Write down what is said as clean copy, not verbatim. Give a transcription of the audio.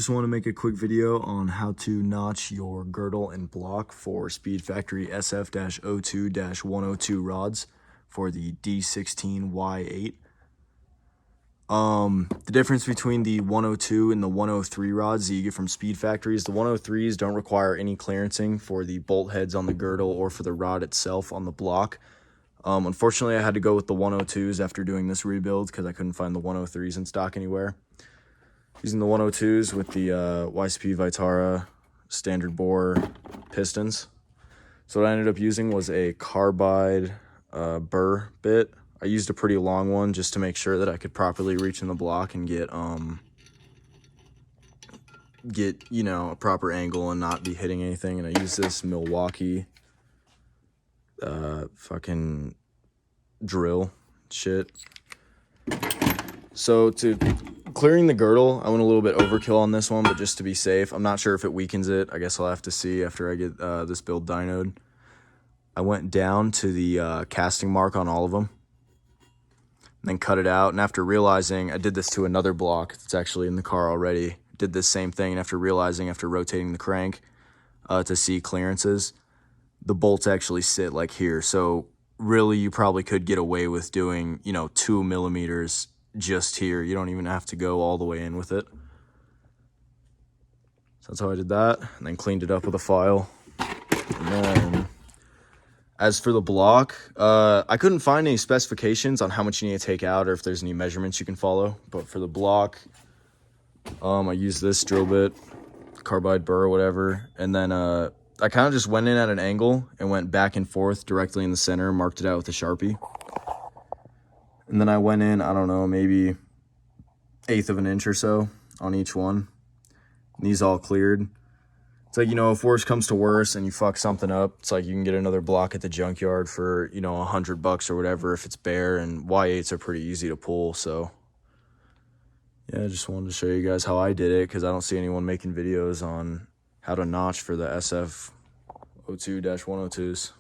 Just want to make a quick video on how to notch your girdle and block for Speed Factory SF-02-102 rods for the D16Y8. The difference between the 102 and the 103 rods that you get from Speed Factories, the 103s don't require any clearancing for the bolt heads on the girdle or for the rod itself on the block. Unfortunately, I had to go with the 102s after doing this rebuild because I couldn't find the 103s in stock anywhere. Using the 102s with the YCP Vitara standard bore pistons. So what I ended up using was a carbide burr bit. I used a pretty long one just to make sure that I could properly reach in the block and get you know, a proper angle and not be hitting anything. And I used this Milwaukee fucking drill shit. So to clearing the girdle, I went a little bit overkill on this one, but just to be safe, I'm not sure if it weakens it. I guess I'll have to see after I get this build dynoed. I went down to the casting mark on all of them, and then cut it out. And after realizing, I did this to another block that's actually in the car already, did this same thing, and after realizing, after rotating the crank to see clearances, the bolts actually sit like here. So really, you probably could get away with doing, you know, 2 millimeters just here. You don't even have to go all the way in with it. So that's how I did that, and then cleaned it up with a file. And then as for the block, I couldn't find any specifications on how much you need to take out or if there's any measurements you can follow. But for the block, I used this drill bit, carbide burr or whatever, and then I kind of just went in at an angle and went back and forth directly in the center, marked it out with a Sharpie. And then I went in, I don't know, maybe 1/8 of an inch or so on each one. And these all cleared. It's like, you know, if worse comes to worse and you fuck something up, it's like you can get another block at the junkyard for, you know, $100 or whatever if it's bare, and Y8s are pretty easy to pull. So yeah, I just wanted to show you guys how I did it because I don't see anyone making videos on how to notch for the SF-02-102s.